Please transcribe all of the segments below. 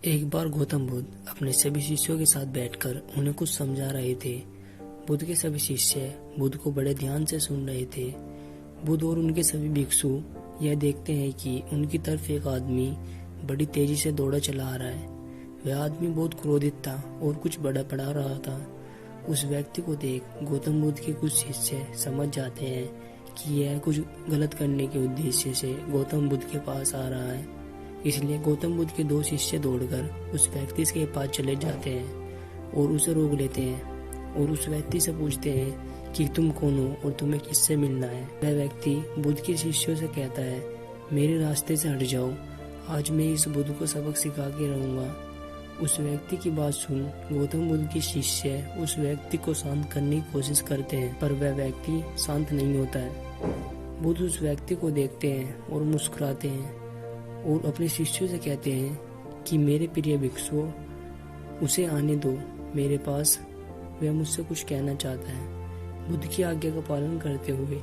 एक बार गौतम बुद्ध अपने सभी शिष्यों के साथ बैठकर उन्हें कुछ समझा रहे थे। बुद्ध के सभी शिष्य बुद्ध को बड़े ध्यान से सुन रहे थे। बुद्ध और उनके सभी भिक्षु यह देखते हैं कि उनकी तरफ एक आदमी बड़ी तेजी से दौड़ा चला आ रहा है। वह आदमी बहुत क्रोधित था और कुछ बड़ा पड़ा रहा था। उस व्यक्ति को देख गौतम बुद्ध के कुछ शिष्य समझ जाते हैं कि यह कुछ गलत करने के उद्देश्य से गौतम बुद्ध के पास आ रहा है। इसलिए गौतम बुद्ध के दो शिष्य दौड़कर उस व्यक्ति के पास चले जाते हैं और उसे रोक लेते हैं और उस व्यक्ति से पूछते हैं कि तुम कौन हो और तुम्हें किससे मिलना है। वह व्यक्ति बुद्ध के शिष्यों से कहता है, मेरे रास्ते से हट जाओ, आज मैं इस बुद्ध को सबक सिखा के रहूंगा। उस व्यक्ति की बात सुन गौतम बुद्ध के शिष्य उस व्यक्ति को शांत करने की कोशिश करते हैं, पर वह व्यक्ति शांत नहीं होता है। बुद्ध उस व्यक्ति को देखते हैं और मुस्कुराते हैं और अपने शिष्यों से कहते हैं कि मेरे प्रिय भिक्षुओं, उसे आने दो मेरे पास, वह मुझसे कुछ कहना चाहता है। बुद्ध की आज्ञा का पालन करते हुए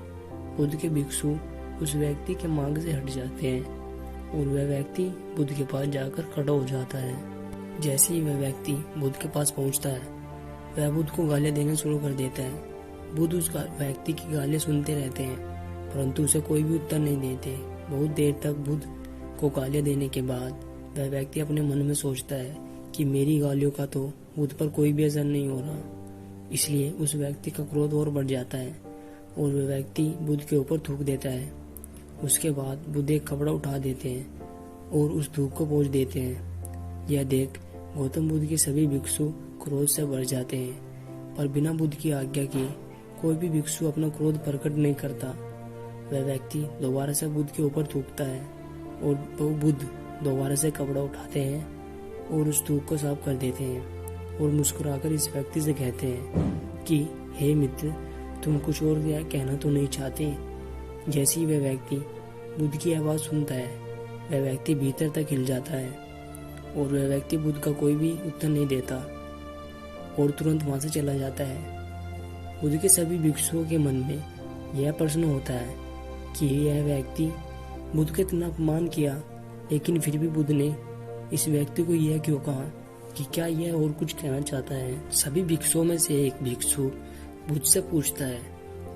बुद्ध के भिक्षु उस व्यक्ति के मार्ग से हट जाते हैं और वह व्यक्ति बुद्ध के पास जाकर खड़ा हो जाता है। जैसे ही वह व्यक्ति बुद्ध के पास पहुंचता है, वह बुद्ध को गालियां देना शुरू कर देता है। बुद्ध उस व्यक्ति की गालियां सुनते रहते हैं, परंतु उसे कोई भी उत्तर नहीं देते। बहुत देर तक बुद्ध को गालियां देने के बाद वह व्यक्ति अपने मन में सोचता है कि मेरी गालियों का तो बुद्ध पर कोई भी असर नहीं हो रहा। इसलिए उस व्यक्ति का क्रोध और बढ़ जाता है और वह व्यक्ति बुद्ध के ऊपर थूक देता है। उसके बाद बुद्ध एक कपड़ा उठा देते हैं और उस थूक को पोंछ देते हैं। यह देख गौतम बुद्ध के सभी भिक्षु क्रोध से भर जाते हैं, पर बिना बुद्ध की आज्ञा के कोई भी भिक्षु अपना क्रोध प्रकट नहीं करता। वह व्यक्ति दोबारा से बुद्ध के ऊपर थूकता है और बुद्ध दोबारा से कपड़ा उठाते हैं और उस थूक को साफ कर देते हैं और मुस्कुराकर इस व्यक्ति से कहते हैं कि हे मित्र, तुम कुछ और कहना तो नहीं चाहते। जैसे ही वह व्यक्ति बुद्ध की आवाज सुनता है, वह व्यक्ति भीतर तक हिल जाता है और वह व्यक्ति बुद्ध का कोई भी उत्तर नहीं देता और तुरंत वहां से चला जाता है। बुद्ध के सभी भिक्षुओं के मन में यह प्रश्न होता है कि यह व्यक्ति बुद्ध का इतना अपमान किया, लेकिन फिर भी बुद्ध ने इस व्यक्ति को यह क्यों कहा कि क्या यह और कुछ कहना चाहता है। सभी भिक्षुओं में से एक भिक्षु बुद्ध से पूछता है,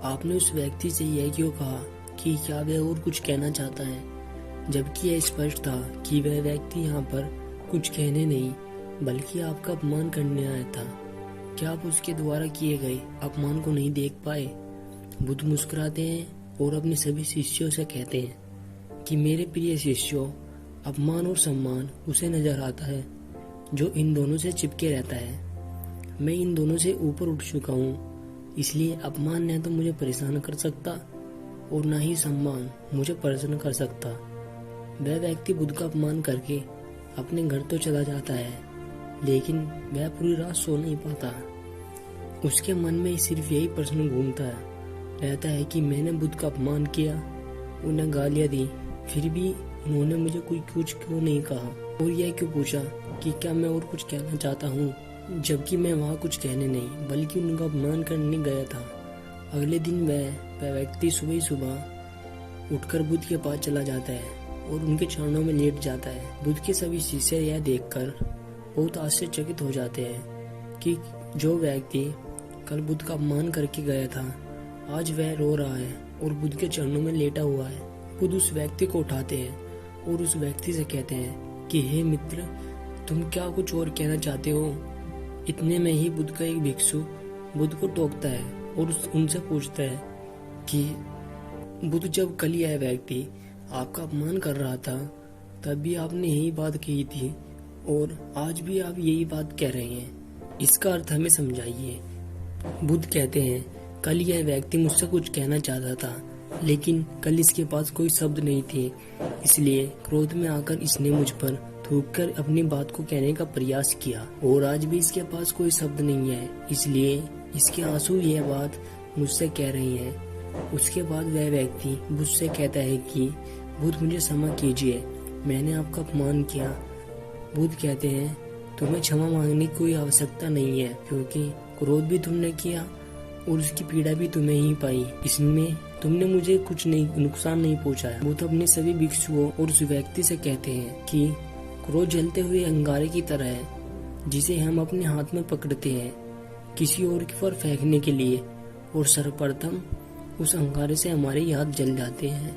आपने उस व्यक्ति से यह क्यों कहा कि क्या वह और कुछ कहना चाहता है, जबकि यह स्पष्ट था कि वह व्यक्ति यहाँ पर कुछ कहने नहीं बल्कि आपका अपमान करने आया था। क्या आप उसके द्वारा किए गए अपमान को नहीं देख पाए? बुद्ध मुस्कुराते हैं और अपने सभी शिष्यों से कहते हैं कि मेरे प्रिय शिष्यों, अपमान और सम्मान उसे नजर आता है जो इन दोनों से चिपके रहता है। मैं इन दोनों से ऊपर उठ चुका हूँ, इसलिए अपमान न तो मुझे परेशान कर सकता और न ही सम्मान मुझे प्रसन्न कर सकता। वह व्यक्ति बुद्ध का अपमान करके अपने घर तो चला जाता है, लेकिन वह पूरी रात सो नहीं पाता। उसके मन में सिर्फ यही प्रश्न घूमता रहता है कि मैंने बुद्ध का अपमान किया, उन्हें गालियां दी, फिर भी उन्होंने मुझे कुछ क्यों नहीं कहा और यह क्यों पूछा कि क्या मैं और कुछ कहना चाहता हूँ, जबकि मैं वहाँ कुछ कहने नहीं बल्कि उनका अपमान करने गया था। अगले दिन वह व्यक्ति सुबह ही सुबह उठकर बुद्ध के पास चला जाता है और उनके चरणों में लेट जाता है। बुद्ध के सभी शिष्य यह देखकर बहुत आश्चर्यचकित हो जाते हैं कि जो व्यक्ति कल बुद्ध का अपमान करके गया था, आज वह रो रहा है और बुद्ध के चरणों में लेटा हुआ है। बुद्ध उस व्यक्ति को उठाते हैं और उस व्यक्ति से कहते हैं कि हे मित्र, तुम क्या कुछ और कहना चाहते हो? इतने में ही बुद्ध का एक भिक्षु बुद्ध को टोकता है और उनसे पूछता है कि बुद्ध, जब कल यह व्यक्ति आपका अपमान कर रहा था तब भी आपने यही बात कही थी और आज भी आप यही बात कह रहे हैं, इसका अर्थ हमें समझाइए। बुद्ध कहते हैं, कल यह व्यक्ति मुझसे कुछ कहना चाहता था, लेकिन कल इसके पास कोई शब्द नहीं थे, इसलिए क्रोध में आकर इसने मुझ पर थूककर अपनी बात को कहने का प्रयास किया और आज भी इसके पास कोई शब्द नहीं है, इसलिए इसके आंसू यह बात मुझसे कह रही हैं। उसके बाद वह व्यक्ति बुद्ध से कहता है कि बुद्ध, मुझे क्षमा कीजिए, मैंने आपका अपमान किया। बुद्ध कहते हैं, तुम्हें क्षमा मांगने की कोई आवश्यकता नहीं है, क्योंकि क्रोध भी तुमने किया और उसकी पीड़ा भी तुम्हें ही पाई, इसमें तुमने मुझे कुछ नहीं नुकसान नहीं पहुंचाया। बुद्ध अपने सभी भिक्षुओं और उस व्यक्ति से कहते हैं कि क्रोध जलते हुए अंगारे की तरह है, जिसे हम अपने हाथ में पकड़ते हैं किसी और पर फेंकने के लिए, और सर्वप्रथम उस अंगारे से हमारे हाथ जल जाते हैं।